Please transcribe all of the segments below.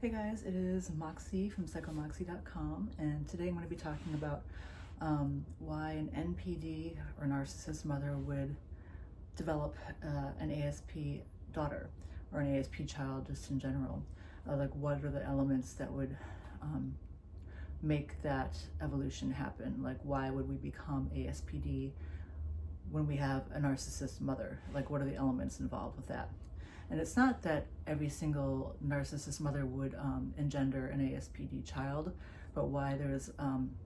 Hey guys, it is Moxie from psychomoxie.com, and today I'm going to be talking about why an NPD or narcissist mother would develop an ASP daughter or an ASP child just in general. Like, what are the elements that would make that evolution happen? Like, why would we become ASPD when we have a narcissist mother? Like, what are the elements involved with that? And it's not that every single narcissist mother would engender an ASPD child, but why there's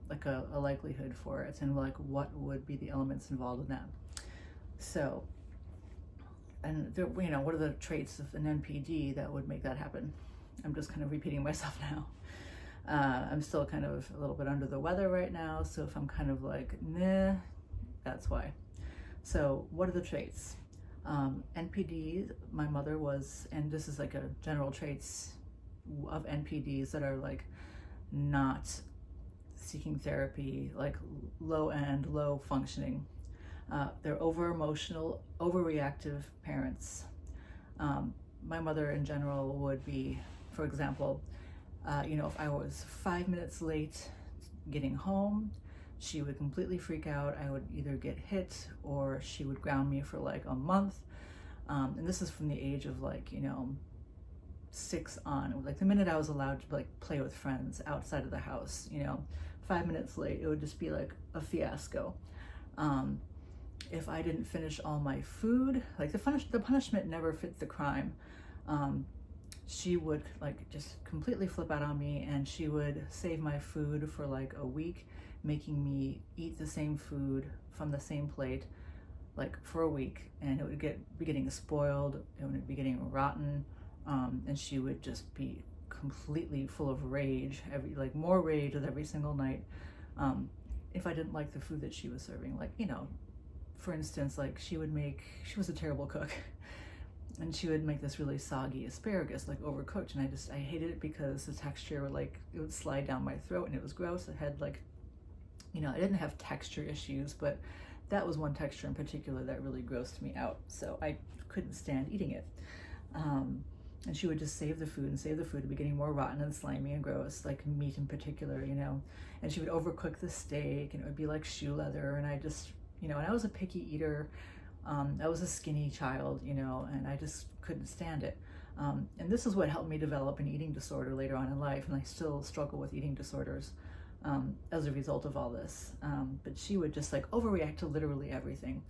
like a likelihood for it, and like what would be the elements involved in that. So, and there, what are the traits of an NPD that would make that happen? I'm just kind of repeating myself now. I'm still kind of a little bit under the weather right now, so if I'm kind of like, nah, that's why. So what are the traits? NPD, my mother was, and this is like a general traits of NPDs that are like not seeking therapy, like low end, low functioning. They're over emotional, overreactive parents. My mother in general would be, for example, if I was 5 minutes late getting home, she would completely freak out. I would either get hit or she would ground me for like a month. And this is from the age of 6 on. Like the minute I was allowed to like play with friends outside of the house, 5 minutes late, it would just be like a fiasco. If I didn't finish all my food, like the punishment never fit the crime. She would like just completely flip out on me, and she would save my food for like a week, making me eat the same food from the same plate like for a week, and it would be getting spoiled, it would be getting rotten, and she would just be completely full of rage, more rage with every single night. If I didn't like the food that she was serving, for instance, she was a terrible cook, and she would make this really soggy asparagus, like overcooked, and I hated it because the texture would it would slide down my throat, and it was gross. It had I didn't have texture issues, but that was one texture in particular that really grossed me out, so I couldn't stand eating it. And she would just save the food, it'd be getting more rotten and slimy and gross, like meat in particular, and she would overcook the steak, and it would be like shoe leather, and I just, and I was a picky eater. I was a skinny child, and I just couldn't stand it. And this is what helped me develop an eating disorder later on in life, and I still struggle with eating disorders as a result of all this. But she would just overreact to literally everything,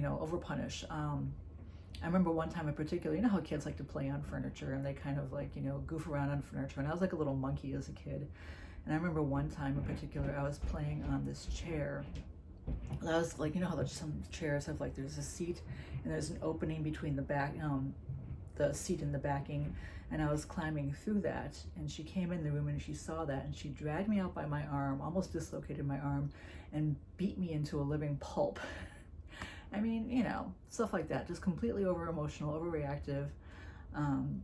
over punish. I remember one time in particular, how kids like to play on furniture, and they kind of goof around on furniture, and I was like a little monkey as a kid. And I remember one time in particular, I was playing on this chair. I was how some chairs have there's a seat and there's an opening between the back, the seat and the backing, and I was climbing through that, and she came in the room and she saw that, and she dragged me out by my arm, almost dislocated my arm, and beat me into a living pulp. I mean, stuff like that, just completely over emotional, overreactive.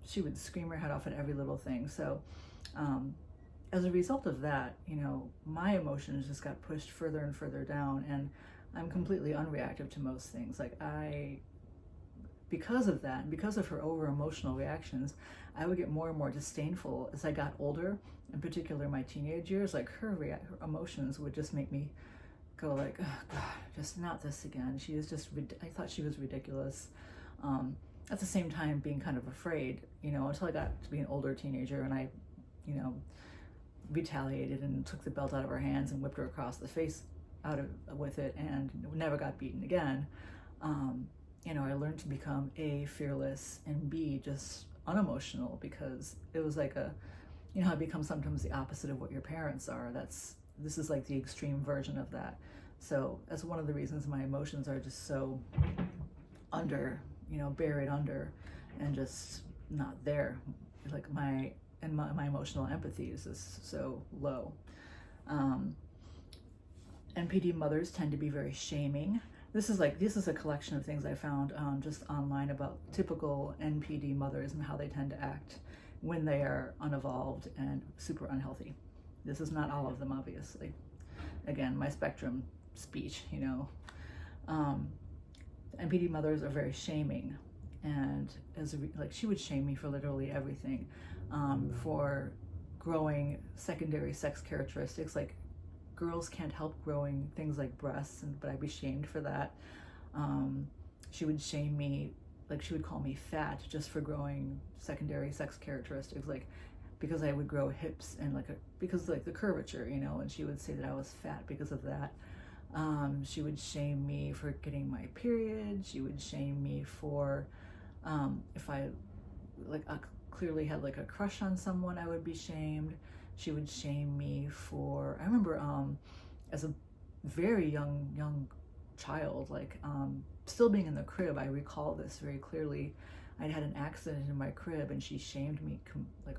She would scream her head off at every little thing. So as a result of that, my emotions just got pushed further and further down, and I'm completely unreactive to most things. Because of that, and because of her over emotional reactions, I would get more and more disdainful as I got older, in particular my teenage years. Her emotions would just make me go oh God, just not this again. She is just, I thought she was ridiculous. At the same time being kind of afraid, until I got to be an older teenager, and I, retaliated and took the belt out of her hands and whipped her across the face with it, and never got beaten again. I learned to become A, fearless, and B, just unemotional, because it was it becomes sometimes the opposite of what your parents are. This is the extreme version of that. So that's one of the reasons my emotions are just so buried under, and just not there. My emotional empathy is just so low. NPD mothers tend to be very shaming. This is a collection of things I found just online about typical NPD mothers and how they tend to act when they are unevolved and super unhealthy. This is not all of them, obviously. Again, my spectrum speech, NPD mothers are very shaming, and like she would shame me for literally everything, for growing secondary sex characteristics. Like girls can't help growing things like breasts, but I'd be shamed for that. She would shame me, like she would call me fat just for growing secondary sex characteristics, like because I would grow hips and because like the curvature, and she would say that I was fat because of that. She would shame me for getting my period. She would shame me for if I clearly had like a crush on someone, I would be shamed. She would shame me for, I remember as a very young child, still being in the crib, I recall this very clearly. I'd had an accident in my crib and she shamed me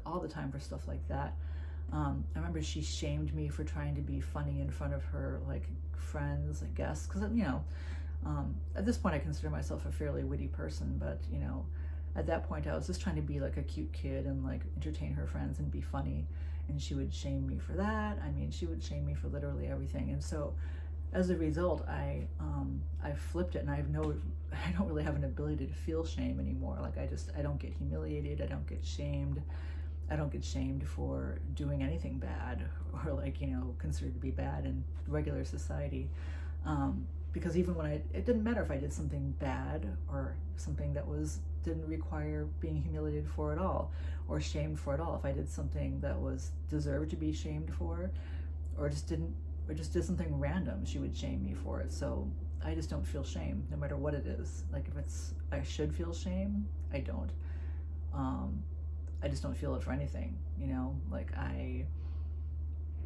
all the time for stuff like that. I remember she shamed me for trying to be funny in front of her friends, I guess, because at this point I consider myself a fairly witty person, but at that point I was just trying to be like a cute kid and entertain her friends and be funny, and she would shame me for that. I mean, she would shame me for literally everything. And so as a result, I flipped it, and I don't really have an ability to feel shame anymore. I don't get humiliated, I don't get shamed. I don't get shamed for doing anything bad or considered to be bad in regular society. Because even when it didn't matter if I did something bad or something that didn't require being humiliated for at all or shamed for at all. If I did something that deserved to be shamed for, or just did something random, she would shame me for it. So I just don't feel shame no matter what it is. If I should feel shame, I don't. I just don't feel it for anything,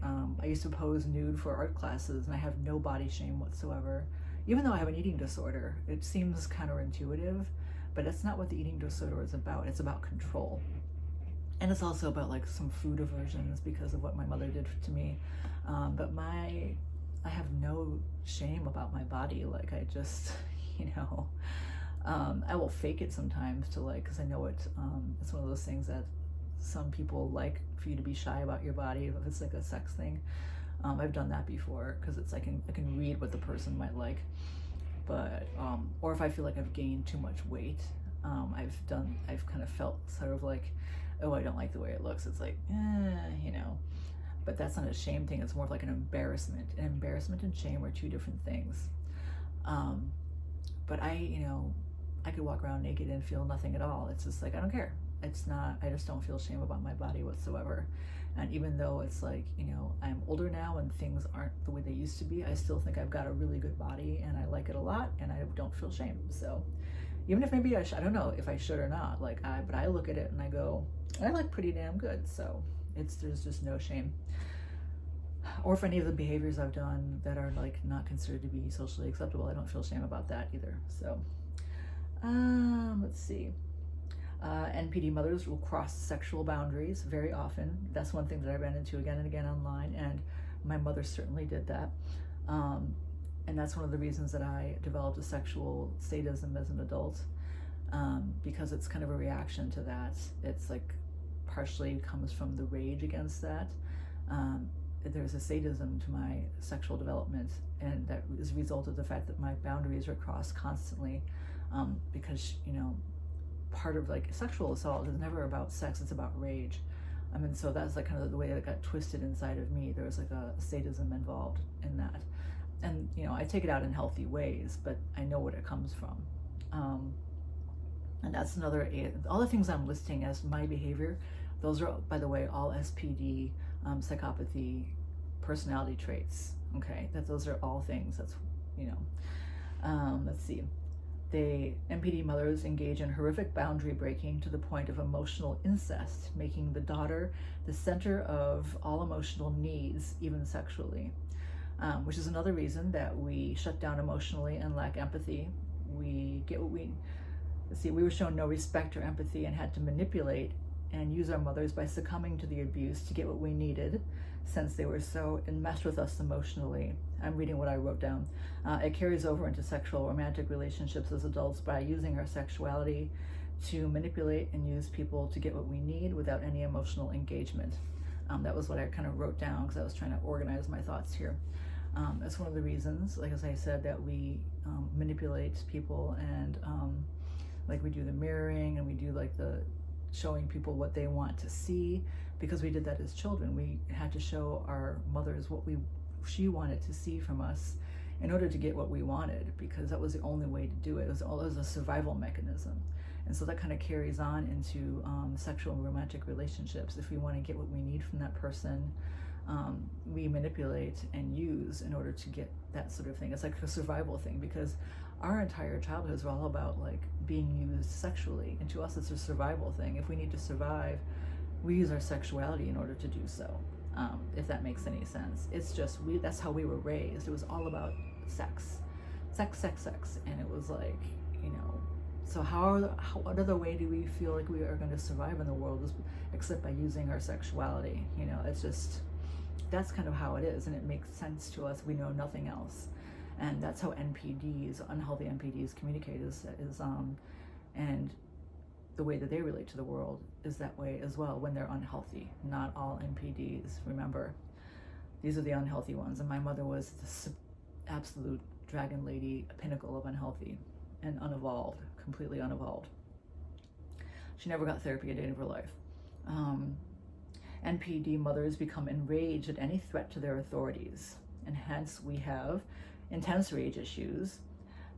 I used to pose nude for art classes, and I have no body shame whatsoever. Even though I have an eating disorder, it seems counterintuitive, but that's not what the eating disorder is about. It's about control. And it's also about some food aversions because of what my mother did to me. But I have no shame about my body. I just, I will fake it sometimes because I know it's one of those things that some people like for you to be shy about your body if it's a sex thing. I've done that before because it's I can read what the person might like, but or if I feel like I've gained too much weight, I've kind of felt sort of oh, I don't like the way it looks. It's but that's not a shame thing. It's more of an embarrassment. And embarrassment and shame are two different things. But I could walk around naked and feel nothing at all. It's just I don't care. It's not, I just don't feel shame about my body whatsoever. And even though it's I'm older now and things aren't the way they used to be, I still think I've got a really good body and I like it a lot and I don't feel shame. So even if maybe I don't know if I should or not, but I look at it and I go, I look pretty damn good. So there's just no shame. Or for any of the behaviors I've done that are not considered to be socially acceptable, I don't feel shame about that either. So let's see. NPD mothers will cross sexual boundaries very often. That's one thing that I ran into again and again online, and my mother certainly did that. And that's one of the reasons that I developed a sexual sadism as an adult, because it's kind of a reaction to that. It's partially comes from the rage against that. There's a sadism to my sexual development, and that is a result of the fact that my boundaries are crossed constantly, because part of sexual assault is never about sex, it's about rage. So that's kind of the way that it got twisted inside of me. There was a sadism involved in that, and I take it out in healthy ways, but I know what it comes from. And that's all the things I'm listing as my behavior, those are, by the way, all SPD psychopathy personality traits. Okay, those are all things that's let's see. NPD mothers engage in horrific boundary breaking to the point of emotional incest, making the daughter the center of all emotional needs, even sexually, which is another reason that we shut down emotionally and lack empathy. We were shown no respect or empathy and had to manipulate and use our mothers by succumbing to the abuse to get what we needed, since they were so enmeshed with us emotionally. I'm reading what I wrote down. It carries over into sexual romantic relationships as adults by using our sexuality to manipulate and use people to get what we need without any emotional engagement. That was what I kind of wrote down because I was trying to organize my thoughts here. That's one of the reasons, as I said, that we manipulate people and Like we do the mirroring, and we do like the showing people what they want to see, because we did that as children. We had to show our mothers what she wanted to see from us in order to get what we wanted, because that was the only way to do it. It was a survival mechanism. And so that kind of carries on into sexual and romantic relationships. If we want to get what we need from that person, we manipulate and use in order to get that sort of thing. It's like a survival thing, because our entire childhoods were all about like being used sexually, and to us it's a survival thing. If we need to survive, we use our sexuality in order to do so, if that makes any sense. It's just, that's how we were raised. It was all about sex, and it was like, you know, so what other way do we feel like we are going to survive in the world except by using our sexuality? You know, it's just, that's kind of how it is, and it makes sense to us. We know nothing else, and that's how NPDs, unhealthy NPDs, communicate and the way that they relate to the world is that way as well when they're unhealthy. Not all NPDs, remember, these are the unhealthy ones, and my mother was the absolute dragon lady, a pinnacle of unhealthy and unevolved, completely unevolved. She never got therapy a day of her life. NPD mothers become enraged at any threat to their authorities, and hence we have intense rage issues,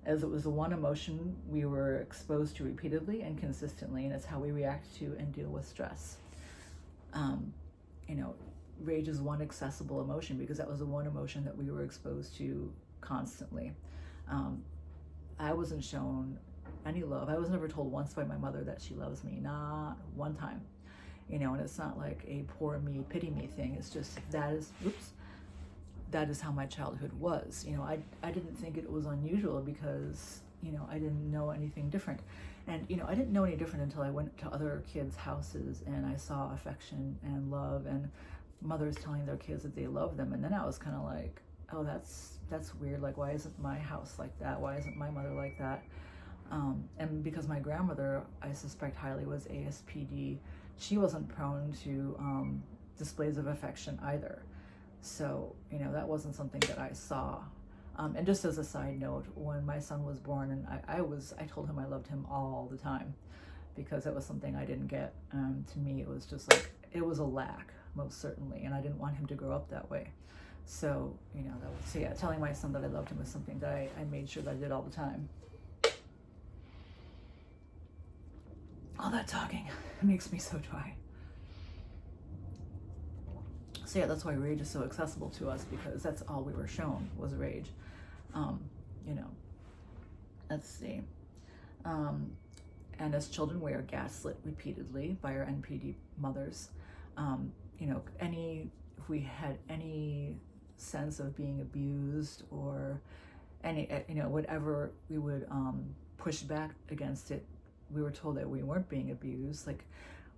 as it was the one emotion we were exposed to repeatedly and consistently, and it's how we react to and deal with stress. You know, rage is one accessible emotion because that was the one emotion that we were exposed to constantly. I wasn't shown any love. I was never told once by my mother that she loves me, not one time. You know, and it's not like a poor me, pity me thing. It's just that is how my childhood was. You know, I didn't think it was unusual because, you know, I didn't know anything different. And, you know, I didn't know any different until I went to other kids' houses and I saw affection and love and mothers telling their kids that they love them. And then I was kind of like, oh, that's weird. Like, why isn't my house like that? Why isn't my mother like that? And because my grandmother, I suspect highly, was ASPD, she wasn't prone to displays of affection either. So, you know, that wasn't something that I saw. And just as a side note, when my son was born, and I told him I loved him all the time because it was something I didn't get. To me, it was just like, it was a lack, most certainly, and I didn't want him to grow up that way. So, you know, telling my son that I loved him was something that I made sure that I did all the time. All that talking, it makes me so dry. So yeah, that's why rage is so accessible to us, because that's all we were shown was rage. You know, let's see. And as children, we are gaslit repeatedly by our NPD mothers. You know, if we had any sense of being abused or any, you know, whatever, we would push back against it. We were told that we weren't being abused, like,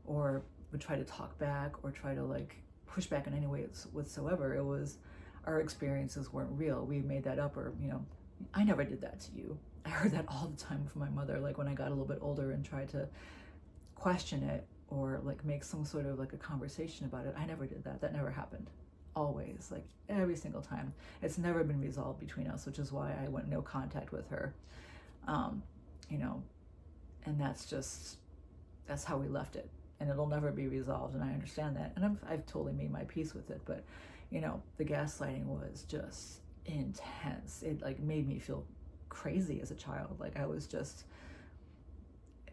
or would try to talk back or try to like push back in any way whatsoever. It was, our experiences weren't real. We made that up, or, you know, I never did that to you. I heard that all the time from my mother, like when I got a little bit older and tried to question it or like make some sort of like a conversation about it. I never did that. That never happened. Always, like every single time. It's never been resolved between us, which is why I went no contact with her. You know, and that's how we left it, and it'll never be resolved, and I understand that, and I've totally made my peace with it. But, you know, the gaslighting was just intense. It like made me feel crazy as a child. Like I was just,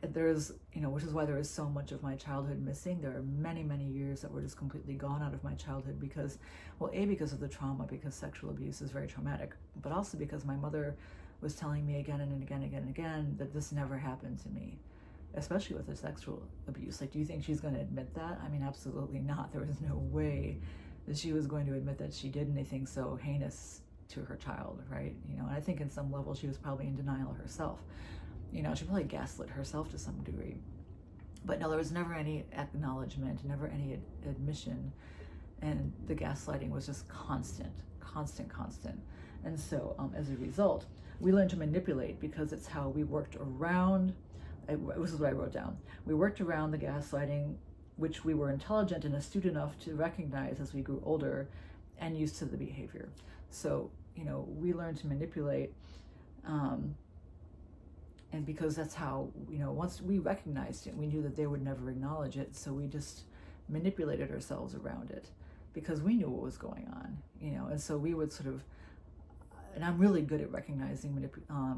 there's, you know, which is why there is so much of my childhood missing. There are many, many years that were just completely gone out of my childhood because, well, because of the trauma, because sexual abuse is very traumatic, but also because my mother was telling me again and again that this never happened to me, especially with the sexual abuse. Like, do you think she's going to admit that? I mean, absolutely not. There was no way that she was going to admit that she did anything so heinous to her child, right? You know, and I think in some level she was probably in denial herself. You know, she probably gaslit herself to some degree. But no, there was never any acknowledgement, never any admission. And the gaslighting was just constant. And so as a result, we learned to manipulate because it's how we worked around, this is what I wrote down. We worked around the gaslighting, which we were intelligent and astute enough to recognize as we grew older and used to the behavior. So, you know, we learned to manipulate And because that's how, once we recognized it, we knew that they would never acknowledge it, so we just manipulated ourselves around it because we knew what was going on, and so we would sort of, and I'm really good at recognizing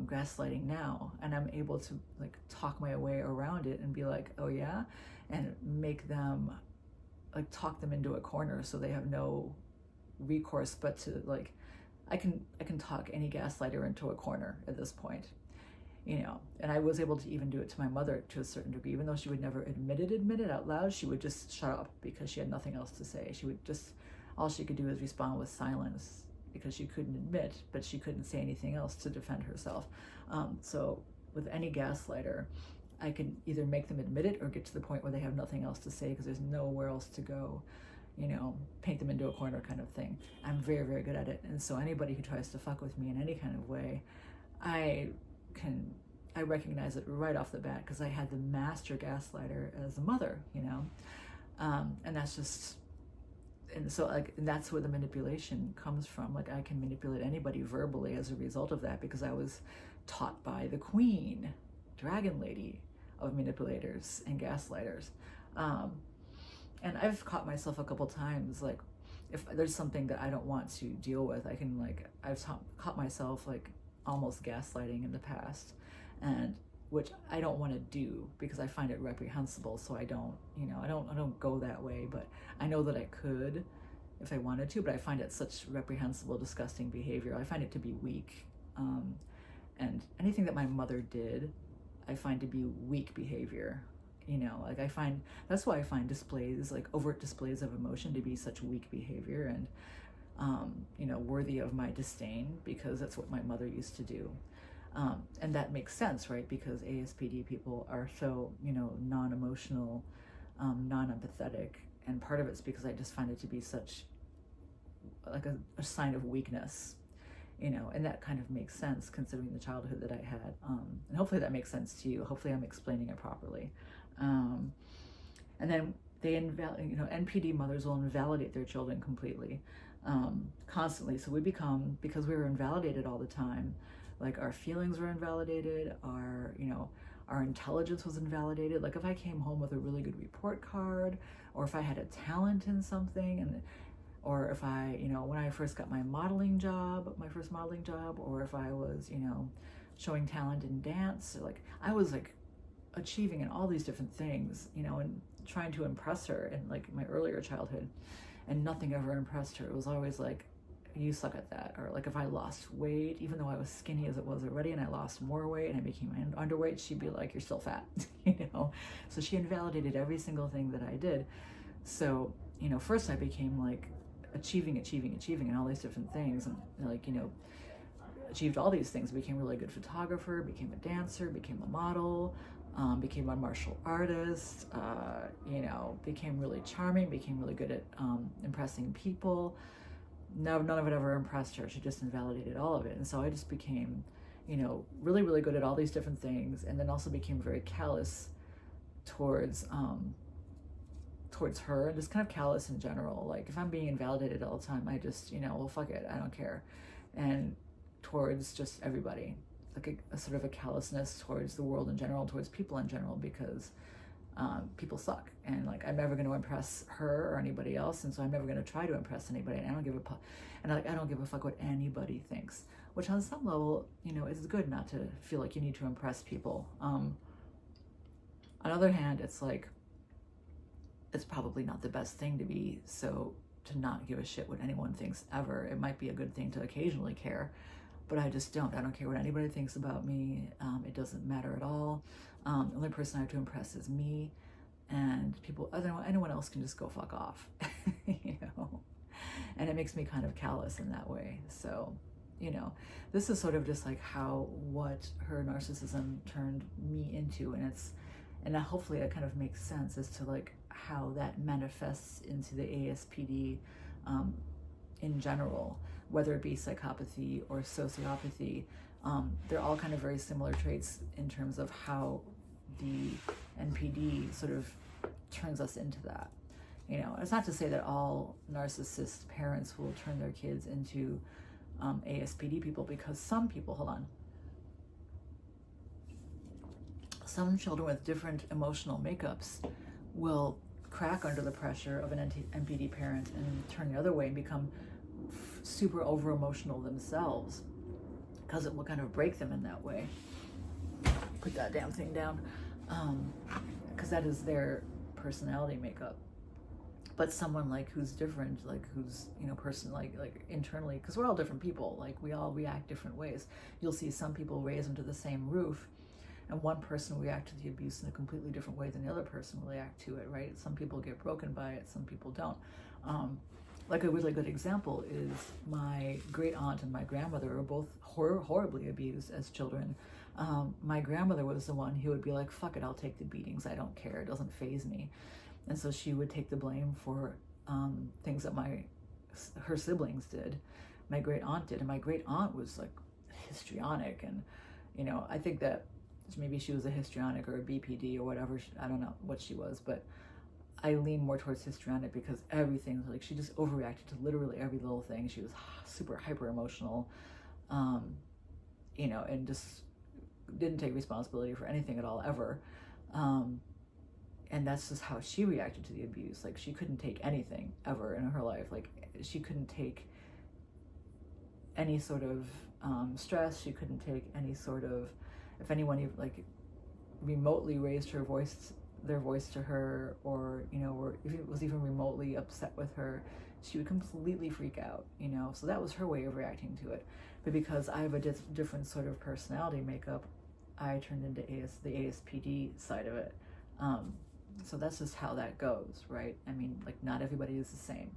gaslighting now, and I'm able to like talk my way around it and be like, oh yeah, and make them, like, talk them into a corner so they have no recourse but to, like, I can talk any gaslighter into a corner at this point, and I was able to even do it to my mother to a certain degree. Even though she would never admit it out loud, she would just shut up because she had nothing else to say. She would just, all she could do is respond with silence because she couldn't admit, but she couldn't say anything else to defend herself. So with any gaslighter, I can either make them admit it or get to the point where they have nothing else to say because there's nowhere else to go, paint them into a corner kind of thing. I'm very, very good at it. And so anybody who tries to fuck with me in any kind of way, I recognize it right off the bat because I had the master gaslighter as a mother, and that's just, and so like, and that's where the manipulation comes from. Like, I can manipulate anybody verbally as a result of that because I was taught by the queen, dragon lady of manipulators and gaslighters. And I've caught myself a couple times, like, if there's something that I don't want to deal with, I can, like, I've caught myself like almost gaslighting in the past, and which I don't want to do because I find it reprehensible. So I don't, I don't go that way, but I know that I could if I wanted to, but I find it such reprehensible, disgusting behavior. I find it to be weak. And anything that my mother did, I find to be weak behavior. Like, that's why I find displays, like overt displays of emotion, to be such weak behavior and, worthy of my disdain, because that's what my mother used to do. And that makes sense, right? Because ASPD people are so, non-emotional, non-empathetic. And part of it's because I just find it to be such like a sign of weakness, and that kind of makes sense considering the childhood that I had. And hopefully that makes sense to you. Hopefully I'm explaining it properly. And then they NPD mothers will invalidate their children completely, constantly. So we become, because we were invalidated all the time, like our feelings were invalidated, our intelligence was invalidated. Like if I came home with a really good report card, or if I had a talent in something, or if I, when I first got my first modeling job, or if I was, showing talent in dance, like I was like achieving in all these different things, and trying to impress her in like my earlier childhood, and nothing ever impressed her. It was always like, you suck at that. Or like if I lost weight, even though I was skinny as it was already, and I lost more weight and I became underweight, she'd be like, you're still fat, So she invalidated every single thing that I did. So, first I became like achieving and all these different things, and like, achieved all these things, became a really good photographer, became a dancer, became a model, became a martial artist, became really charming, became really good at impressing people. No, none of it ever impressed her. She just invalidated all of it. And so I just became, really, really good at all these different things, and then also became very callous towards her, and just kind of callous in general. Like if I'm being invalidated all the time, I just, well, fuck it, I don't care. And towards just everybody, like a sort of a callousness towards the world in general, towards people in general, because people suck, and like I'm never going to impress her or anybody else, and so I'm never going to try to impress anybody, and I don't give a fuck what anybody thinks, which on some level, is good, not to feel like you need to impress people. On the other hand, it's like, it's probably not the best thing to be, so to not give a shit what anyone thinks ever. It might be a good thing to occasionally care, but I just don't. I don't care what anybody thinks about me. It doesn't matter at all. The only person I have to impress is me, and anyone else can just go fuck off, and it makes me kind of callous in that way. So, this is sort of just like what her narcissism turned me into, and hopefully that kind of makes sense as to like how that manifests into the ASPD in general, whether it be psychopathy or sociopathy. They're all kind of very similar traits in terms of how the NPD sort of turns us into that. It's not to say that all narcissist parents will turn their kids into ASPD people, because some people, hold on. some children with different emotional makeups will crack under the pressure of an NPD parent and turn the other way and become super over emotional themselves, because it will kind of break them in that way. Put that damn thing down, because that is their personality makeup. But someone like who's different, like who's, you know, person like internally, because we're all different people, like we all react different ways. You'll see some people raised under the same roof, and one person will react to the abuse in a completely different way than the other person will react to it, right? Some people get broken by it, some people don't. Like a really good example is my great aunt and my grandmother were both horribly abused as children. My grandmother was the one who would be like, fuck it, I'll take the beatings, I don't care, it doesn't faze me. And so she would take the blame for things that her siblings did. My great aunt did, and my great aunt was like histrionic, and you know, I think that maybe she was a histrionic or a BPD or whatever. I don't know what she was, but I lean more towards histrionic because everything, like she just overreacted to literally every little thing. She was super hyper emotional, you know, and just didn't take responsibility for anything at all ever. And that's just how she reacted to the abuse. Like she couldn't take anything ever in her life. Like she couldn't take any sort of stress. She couldn't take any sort of, if anyone like remotely raised their voice to her, or you know, or if it was even remotely upset with her, she would completely freak out, you know. So that was her way of reacting to it. But because I have a different sort of personality makeup, I turned into the ASPD side of it. So that's just how that goes, right? I mean, like not everybody is the same,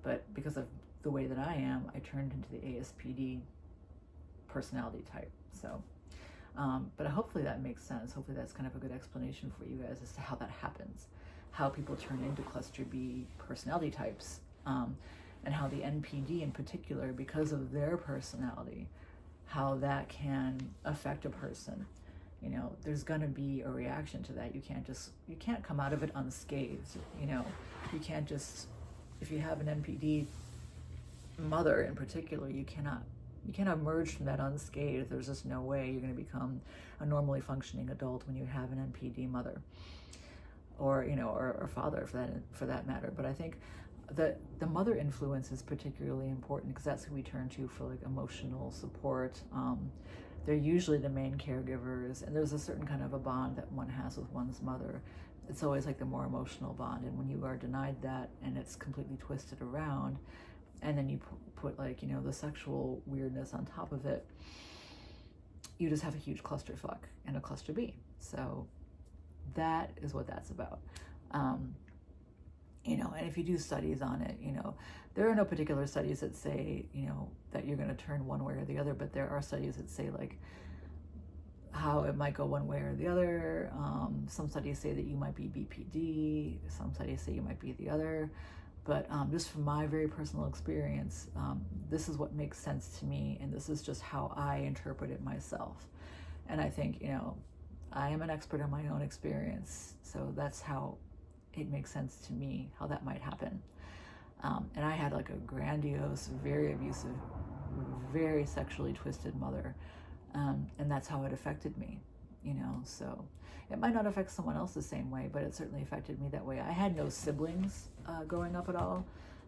but because of the way that I am, I turned into the ASPD personality type. So, but hopefully that makes sense. Hopefully that's kind of a good explanation for you guys as to how that happens, how people turn into cluster B personality types, and how the NPD in particular, because of their personality, how that can affect a person. You know, there's going to be a reaction to that. You can't come out of it unscathed. You know, you can't just, if you have an NPD mother in particular, you cannot emerge from that unscathed. There's just no way you're going to become a normally functioning adult when you have an NPD mother, or you know, or father for that matter. But I think that the mother influence is particularly important because that's who we turn to for like emotional support. They're usually the main caregivers, and there's a certain kind of a bond that one has with one's mother. It's always like the more emotional bond, and when you are denied that and it's completely twisted around, and then you put like, you know, the sexual weirdness on top of it, you just have a huge clusterfuck and a cluster B. So that is what that's about. You know, and if you do studies on it, you know, there are no particular studies that say, you know, that you're going to turn one way or the other, but there are studies that say like how it might go one way or the other. Some studies say that you might be BPD, some studies say you might be the other, but just from my very personal experience, this is what makes sense to me, and this is just how I interpret it myself. And I think, you know, I am an expert on my own experience, so that's how it makes sense to me how that might happen. And I had like a grandiose, very abusive, very sexually twisted mother, and that's how it affected me, you know. So it might not affect someone else the same way, but it certainly affected me that way. I had no siblings growing up at all,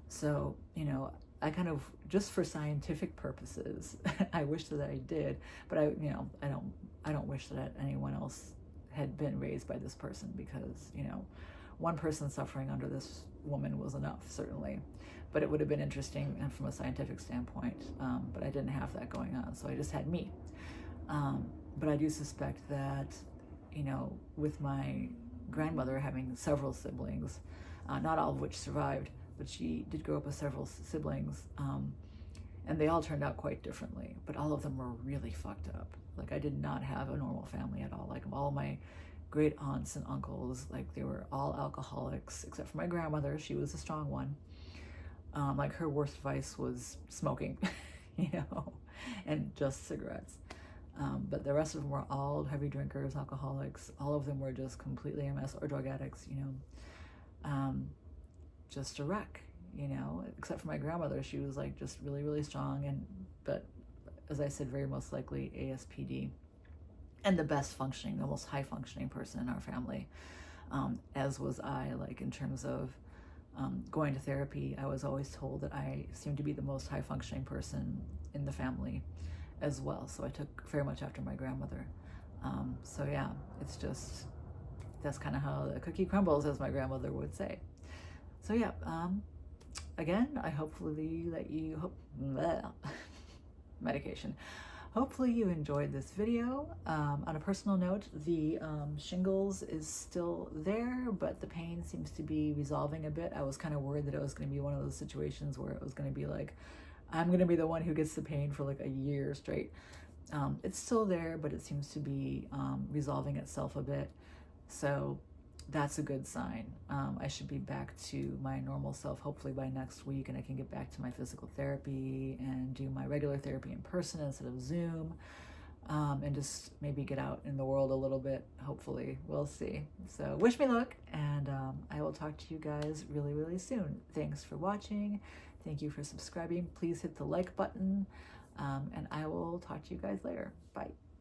so you know, I kind of, just for scientific purposes, I wish that I did, but I don't wish that anyone else had been raised by this person, because you know, one person suffering under this woman was enough, certainly. But it would have been interesting and from a scientific standpoint, but I didn't have that going on, so I just had me. But I do suspect that, you know, with my grandmother having several siblings, not all of which survived, but she did grow up with several siblings, and they all turned out quite differently, but all of them were really fucked up. Like, I did not have a normal family at all. Like, all my great aunts and uncles, like they were all alcoholics, except for my grandmother. She was a strong one. Like her worst vice was smoking, you know, and just cigarettes. But the rest of them were all heavy drinkers, alcoholics. All of them were just completely MS or drug addicts, you know, just a wreck, you know, except for my grandmother. She was like just really, really strong. But as I said, very most likely ASPD. and the best functioning, the most high functioning person in our family, as was I. Like in terms of going to therapy, I was always told that I seemed to be the most high functioning person in the family as well. So I took very much after my grandmother. So yeah, it's just, that's kind of how the cookie crumbles, as my grandmother would say. So yeah, again, I hopefully that you medication. Hopefully you enjoyed this video. On a personal note, the shingles is still there, but the pain seems to be resolving a bit. I was kind of worried that it was going to be one of those situations where it was going to be like, I'm going to be the one who gets the pain for like a year straight. It's still there, but it seems to be resolving itself a bit. So that's a good sign. I should be back to my normal self hopefully by next week, and I can get back to my physical therapy and do my regular therapy in person instead of Zoom, and just maybe get out in the world a little bit, hopefully. We'll see. So wish me luck, and I will talk to you guys really, really soon. Thanks for watching. Thank you for subscribing. Please hit the like button, and I will talk to you guys later. Bye.